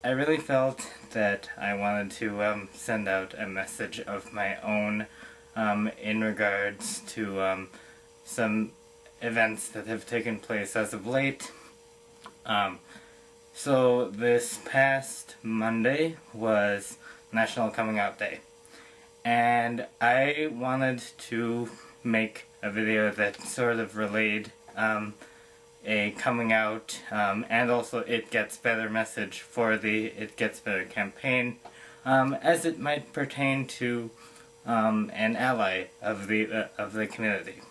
I really felt that I wanted to send out a message of my own in regards to some events that have taken place as of late. So this past Monday was National Coming Out Day, and I wanted to make a video that sort of relayed a coming out and also It Gets Better message for the It Gets Better campaign, as it might pertain to an ally of the community.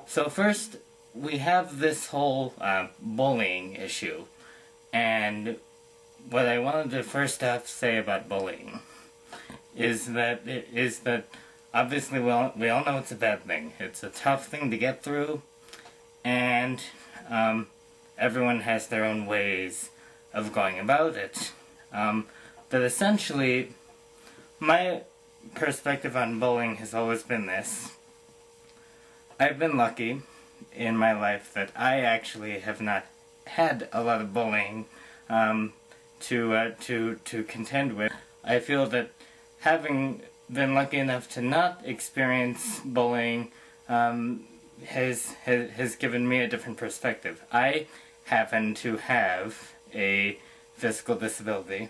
So first, we have this whole bullying issue, and what I wanted to first off say about bullying is that obviously we all know it's a bad thing. It's a tough thing to get through, and everyone has their own ways of going about it. But essentially, my perspective on bullying has always been this. I've been lucky in my life that I actually have not had a lot of bullying to contend with. I feel that having been lucky enough to not experience bullying has given me a different perspective. I happen to have a physical disability.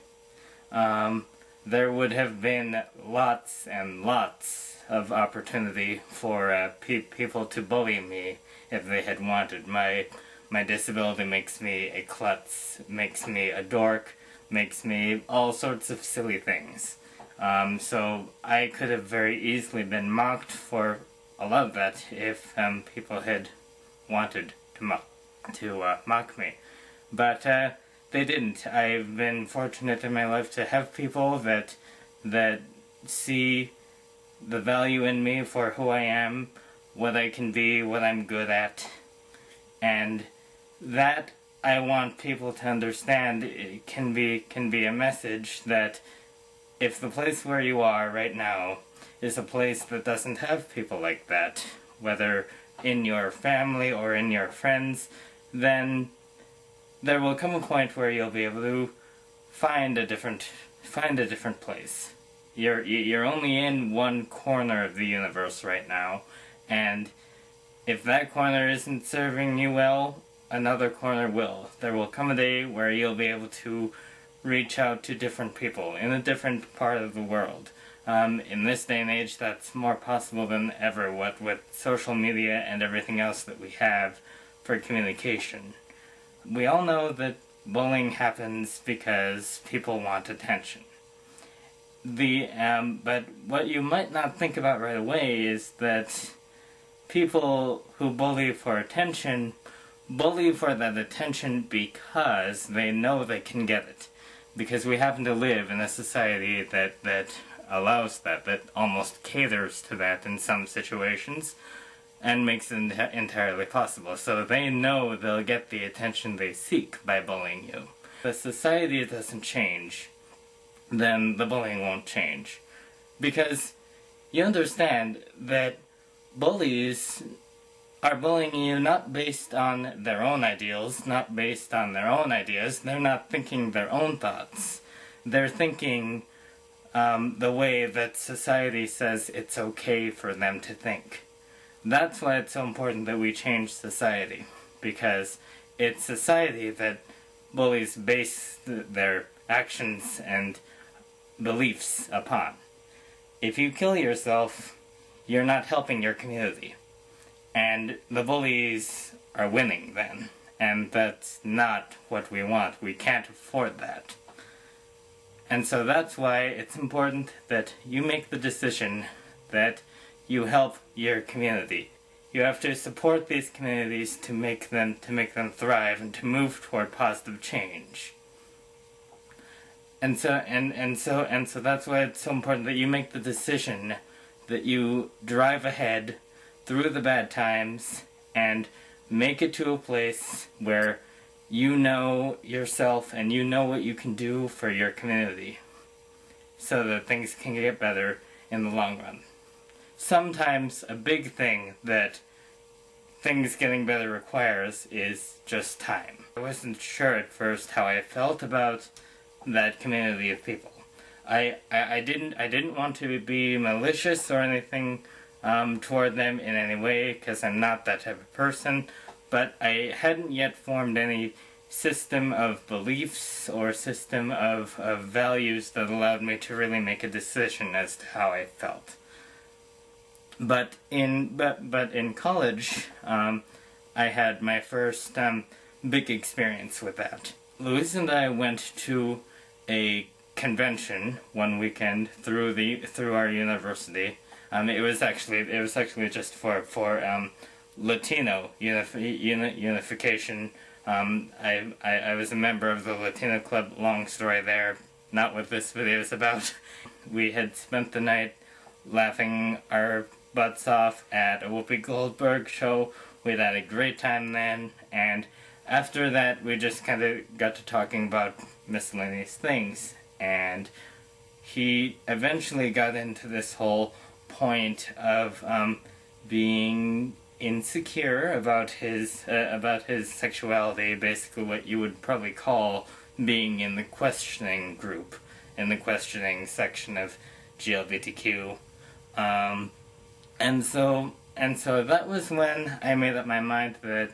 There would have been lots and lots of opportunity for people to bully me if they had wanted. My disability makes me a klutz, makes me a dork, makes me all sorts of silly things. So I could have very easily been mocked for a lot of that if people had wanted to mock me. But they didn't. I've been fortunate in my life to have people that see the value in me for who I am, what I can be, what I'm good at, and that I want people to understand it can be a message that if the place where you are right now is a place that doesn't have people like that, whether in your family or in your friends, then there will come a point where you'll be able to find a different place. You're only in one corner of the universe right now, and if that corner isn't serving you well, another corner will. There will come a day where you'll be able to reach out to different people in a different part of the world. In this day and age, that's more possible than ever, what with social media and everything else that we have for communication. We all know that bullying happens because people want attention. But what you might not think about right away is that people who bully for attention bully for that attention because they know they can get it. Because we happen to live in a society that allows that almost caters to that in some situations, and makes it entirely possible. So they know they'll get the attention they seek by bullying you. If the society doesn't change, then the bullying won't change. Because you understand that bullies are bullying you not based on their own ideals, not based on their own ideas. They're not thinking their own thoughts. They're thinking the way that society says it's okay for them to think. That's why it's so important that we change society, because it's society that bullies base their actions and beliefs upon. If you kill yourself, you're not helping your community. And the bullies are winning then. And that's not what we want. We can't afford that. And so that's why it's important that you make the decision that you help your community. You have to support these communities to make them thrive and to move toward positive change. And so that's why it's so important that you make the decision that you drive ahead through the bad times and make it to a place where you know yourself and you know what you can do for your community so that things can get better in the long run. Sometimes a big thing that things getting better requires is just time. I wasn't sure at first how I felt about that community of people. I didn't want to be malicious or anything toward them in any way, because I'm not that type of person, but I hadn't yet formed any system of beliefs or system of values that allowed me to really make a decision as to how I felt. But in college, I had my first big experience with that. Louise and I went to a convention one weekend through our university. It was actually just for Latino unification. I was a member of the Latino club. Long story there. Not what this video is about. We had spent the night laughing our butts off at a Whoopi Goldberg show. We'd had a great time then, and after that we just kind of got to talking about miscellaneous things, and he eventually got into this whole point of being insecure about his sexuality, basically what you would probably call being in the questioning group, in the questioning section of GLBTQ. And so that was when I made up my mind that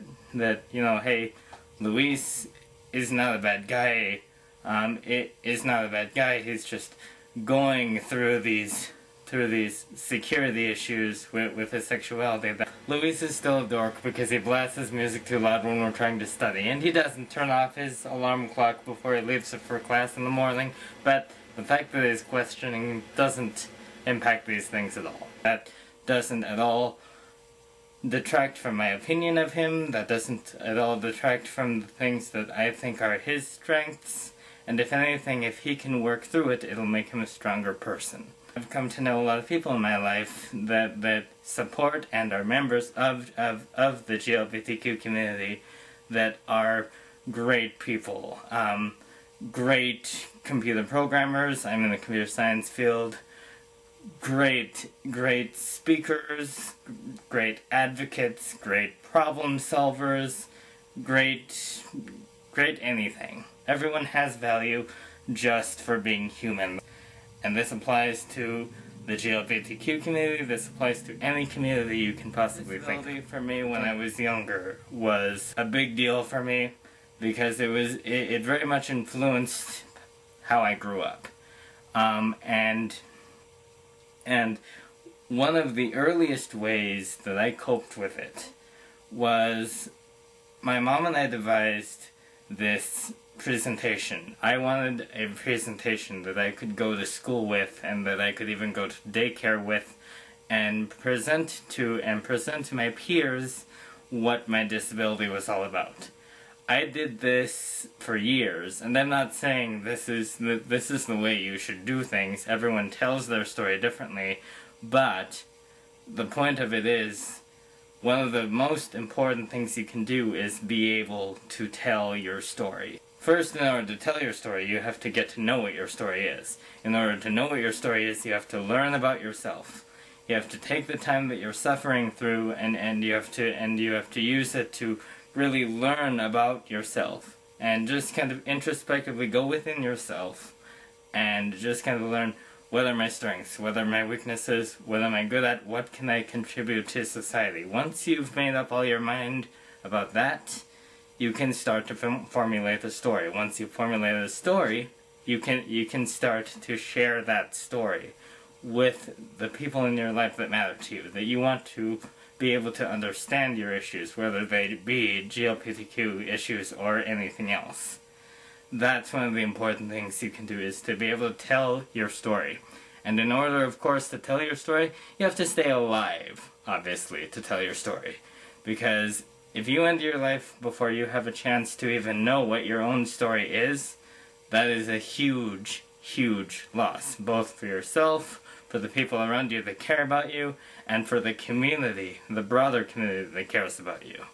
you know, hey, Luis is not a bad guy. It is not a bad guy. He's just going through these security issues with his sexuality. Luis is still a dork because he blasts his music too loud when we're trying to study, and he doesn't turn off his alarm clock before he leaves for class in the morning. But the fact that he's questioning doesn't impact these things at all. That doesn't at all detract from my opinion of him. That doesn't at all detract from the things that I think are his strengths. And if anything, if he can work through it, it'll make him a stronger person. I've come to know a lot of people in my life that support and are members of the GLBTQ community that are great people. Great computer programmers. I'm in the computer science field. Great speakers, great advocates, great problem solvers, great anything. Everyone has value just for being human. And this applies to the GLBTQ community, this applies to any community you can possibly think of. For me when I was younger was a big deal for me because it very much influenced how I grew up. And one of the earliest ways that I coped with it was my mom and I devised this presentation. I wanted a presentation that I could go to school with and that I could even go to daycare with and present to my peers what my disability was all about. I did this for years, and I'm not saying this is the way you should do things. Everyone tells their story differently, but the point of it is, one of the most important things you can do is be able to tell your story. First, in order to tell your story, you have to get to know what your story is. In order to know what your story is, you have to learn about yourself. You have to take the time that you're suffering through, and you have to use it to really learn about yourself, and just kind of introspectively go within yourself and just kind of learn what are my strengths, what are my weaknesses, what am I good at, what can I contribute to society. Once you've made up all your mind about that, you can start to formulate a story. Once you formulate a story, you can start to share that story with the people in your life that matter to you, that you want to be able to understand your issues, whether they be GLBTQ issues or anything else. That's one of the important things you can do, is to be able to tell your story. And in order, of course, to tell your story, you have to stay alive, obviously, to tell your story. Because if you end your life before you have a chance to even know what your own story is, that is a huge, huge loss, both for yourself, for the people around you that care about you, and for the community, the broader community that cares about you.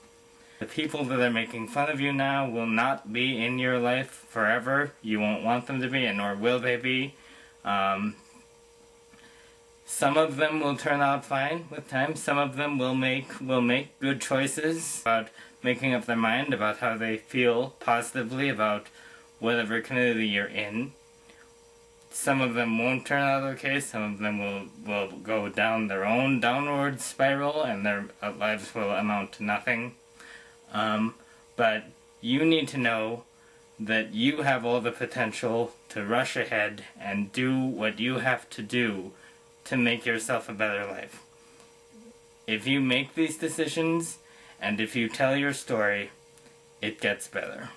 The people that are making fun of you now will not be in your life forever. You won't want them to be, and nor will they be. Some of them will turn out fine with time. Some of them will make good choices about making up their mind about how they feel positively about whatever community you're in. Some of them won't turn out okay. Some of them will go down their own downward spiral and their lives will amount to nothing. But you need to know that you have all the potential to rush ahead and do what you have to do to make yourself a better life. If you make these decisions, and if you tell your story, it gets better.